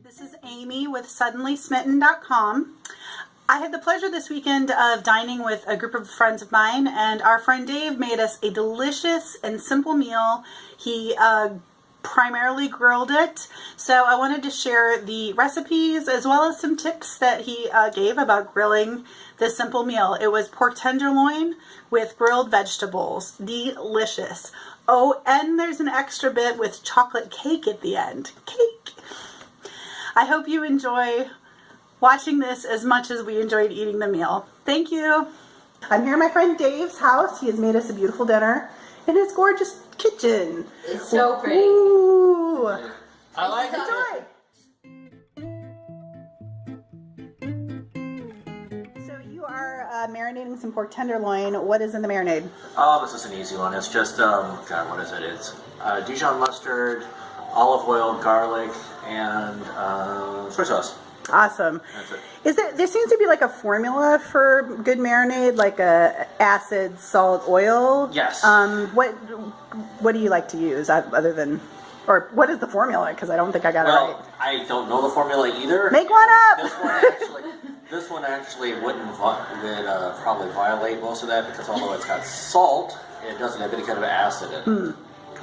This is Amy with SuddenlySmitten.com. I had the pleasure this weekend of dining with a group of friends of mine, and our friend Dave made us a delicious and simple meal. He primarily grilled it, so I wanted to share the recipes as well as some tips that he gave about grilling this simple meal. It was pork tenderloin with grilled vegetables. Delicious. Oh, and there's an extra bit with chocolate cake at the end. Cake! I hope you enjoy watching this as much as we enjoyed eating the meal. Thank you. I'm here at my friend Dave's house. He has made us a beautiful dinner in his gorgeous kitchen. It's so pretty. Ooh. I like it. So you are marinating some pork tenderloin. What is in the marinade? Oh, this is an easy one. It's just, God, what is it? It's Dijon mustard, olive oil, garlic, and soy sauce. Awesome. That's it. There seems to be like a formula for good marinade, like a acid, salt, oil. Yes. What do you like to use other than, or what is the formula? Because I don't think I got it right. Well, I don't know the formula either. Make one up. This one actually wouldn't probably violate most of that, because although it's got salt, it doesn't have any kind of acid in it.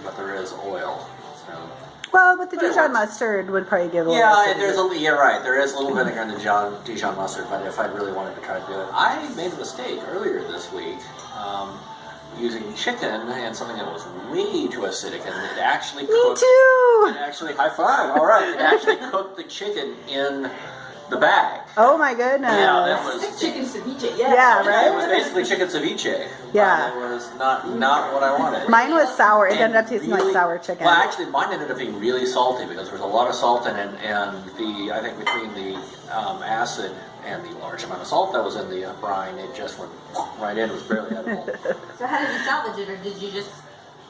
But there is oil. So. Well, with the Dijon mustard would probably give a little. Yeah, right. There is a little vinegar in the Dijon mustard, but if I really wanted to try to do it, I made a mistake earlier this week using chicken and something that was way too acidic, and it actually cooked. Me too. It actually, high five. All right, it actually cooked the chicken in the bag. Oh my goodness. Yeah, that was chicken ceviche. Yeah, right. It was basically chicken ceviche. Yeah. It was not what I wanted. Mine was sour. It ended up tasting really, like sour chicken. Well, actually, mine ended up being really salty because there was a lot of salt in it, and I think between the acid and the large amount of salt that was in the brine, it just went right in. It was barely edible. So how did you salvage it, or did you just?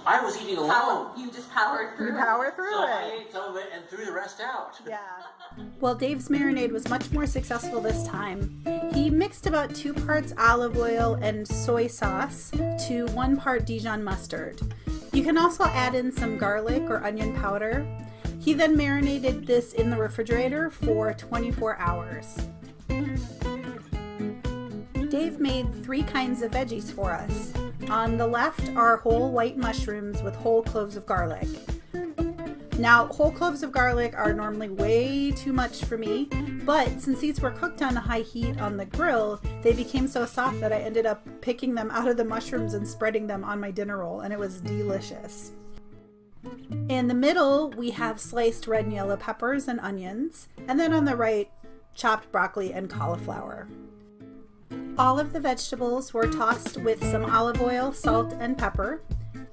I was eating alone. You just powered through. You power through So it. I ate some of it and threw the rest out. Yeah. Well, Dave's marinade was much more successful this time. He mixed about 2 parts olive oil and soy sauce to 1 part Dijon mustard. You can also add in some garlic or onion powder. He then marinated this in the refrigerator for 24 hours. Dave made 3 kinds of veggies for us. On the left are whole white mushrooms with whole cloves of garlic. Now, whole cloves of garlic are normally way too much for me, but since these were cooked on a high heat on the grill, they became so soft that I ended up picking them out of the mushrooms and spreading them on my dinner roll, and it was delicious. In the middle, we have sliced red and yellow peppers and onions, and then on the right, chopped broccoli and cauliflower. All of the vegetables were tossed with some olive oil, salt, and pepper.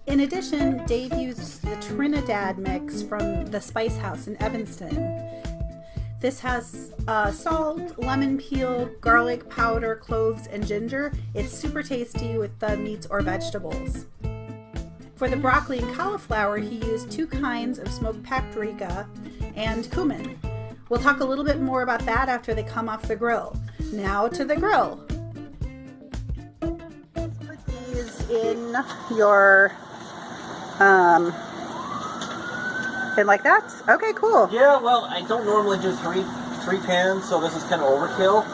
In addition, Dave used the Trinidad mix from the Spice House in Evanston. This has salt, lemon peel, garlic powder, cloves, and ginger. It's super tasty with the meats or vegetables. For the broccoli and cauliflower, he used 2 kinds of smoked paprika and cumin. We'll talk a little bit more about that after they come off the grill. Now to the grill. Put these in your and like that? Okay, cool. Yeah, well, I don't normally do three pans, so this is kind of overkill.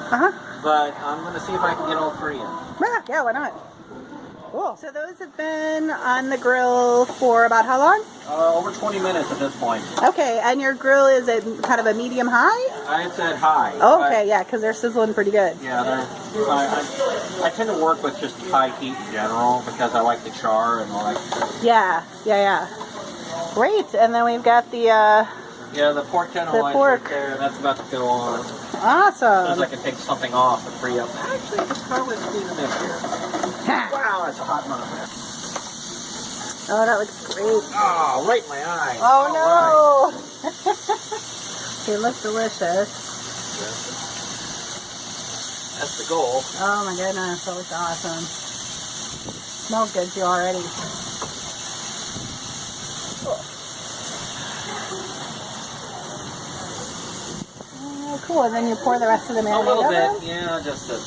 But I'm going to see if I can get all 3 in. Yeah, why not? Cool. So those have been on the grill for about how long? Over 20 minutes at this point. Okay, and your grill is at kind of a medium high? I said high. Oh, okay, yeah, because they're sizzling pretty good. Yeah, I tend to work with just high heat in general because I like the char and I like. Yeah. Great, and then we've got the the pork tenderloin right there. That's about to go on. Awesome. As I can take something off to free up. Actually, just probably squeeze them in here. Wow, that's a hot mother. Oh, that looks great. Oh, right in my eye. Oh, no. Right. They look delicious. That's the goal. Oh, my goodness. That looks awesome. Smells good, too, already. Oh, cool. And then you pour the rest of the marinade over? A little over? bit, yeah, just to...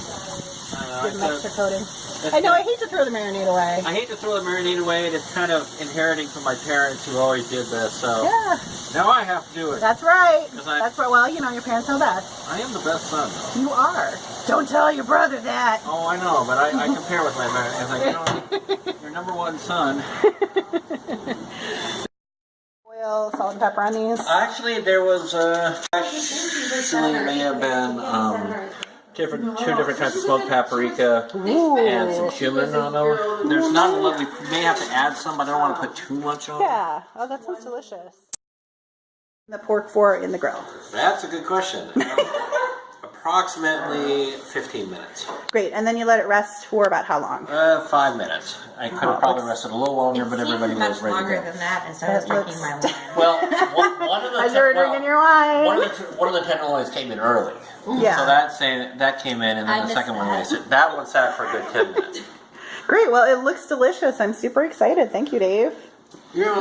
Give them extra coating. I know, I hate to throw the marinade away. I hate to throw the marinade away, and it's kind of inheriting from my parents who always did this, so Yeah. now I have to do it. That's right. 'Cause That's right. Well, you know, your parents know best. I am the best son, though. You are. Don't tell your brother that. Oh, I know, but I compare with my parents. It's like, you know, your number one son. Oil, salt, and pepper on these. Actually, there was actually may have been two different types of smoked paprika and some cumin on them. There's not a lot. We may have to add some, but I don't want to put too much on. Yeah. Oh, that sounds delicious. The pork for in the grill. That's a good question. Approximately 15 minutes. Great. And then you let it rest for about how long? 5 minutes. I could have probably rested a little longer, but everybody was much ready to longer go. than that as I was drinking my wine. Well, one of the As you were drinking your wine. one of the tenderloins came in early. Yeah. So that came in, and then the second one wasted. That one sat for a good 10 minutes. Great. Well, it looks delicious. I'm super excited. Thank you, Dave. Yeah.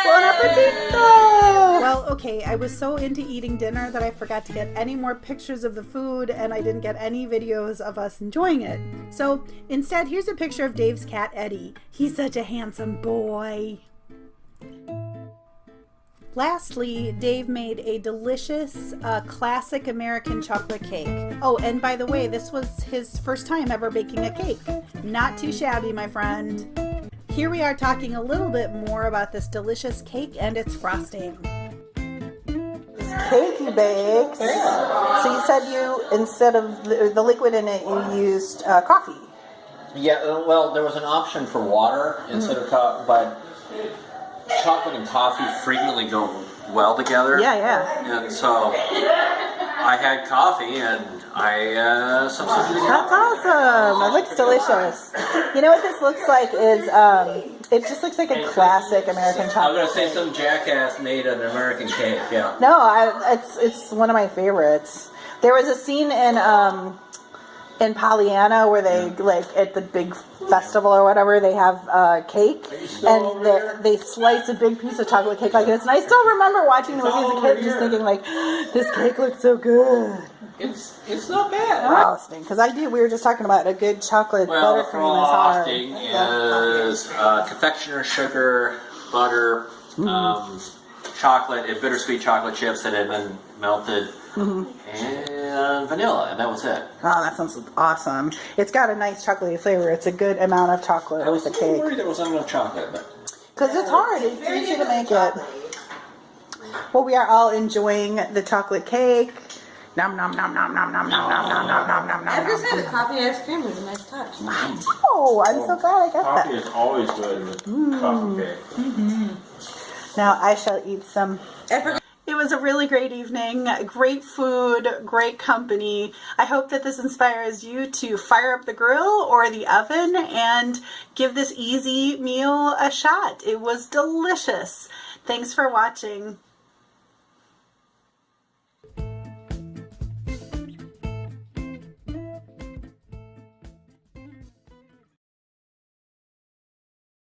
Buon appetito! Well, okay, I was so into eating dinner that I forgot to get any more pictures of the food, and I didn't get any videos of us enjoying it. So instead, here's a picture of Dave's cat, Eddie. He's such a handsome boy. Lastly, Dave made a delicious classic American chocolate cake. Oh, and by the way, this was his first time ever baking a cake. Not too shabby, my friend. Here we are talking a little bit more about this delicious cake and its frosting. This cake you baked. So you said instead of the liquid in it, you used coffee. Yeah, well, there was an option for water instead of coffee, but chocolate and coffee frequently go well together. Yeah, yeah. And so I had coffee and I substituted it. That's awesome. It looks delicious. You know what this looks like is, it just looks like a classic American I'm chocolate going to say cake. some jackass made an American cake, yeah. No, it's one of my favorites. There was a scene in Pollyanna where they, like, at the big festival or whatever, they have cake, and they slice a big piece of chocolate cake like this. And I still remember watching the movie as a kid just thinking, like, this cake looks so good. It's not bad. Frosting, because we were just talking about a good chocolate Well, the buttercream is hard. frosting is confectioner sugar, butter, chocolate, and bittersweet chocolate chips that had been melted, and vanilla, and that was it. Oh, that sounds awesome. It's got a nice chocolatey flavor. It's a good amount of chocolate I was with a the little cake. worried there was not enough chocolate, but Because it's hard. It's easy to make it. Well, we are all enjoying the chocolate cake. Nom nom nom nom nom nom nom nom nom nom nom nom nom. I have to say the coffee ice cream was a nice touch. Oh, I'm so glad I got Coffee that. is always good with coffee cake. Now I shall eat some. I forgot. It was a really great evening, great food, great company. I hope that this inspires you to fire up the grill or the oven and give this easy meal a shot. It was delicious. Thanks for watching.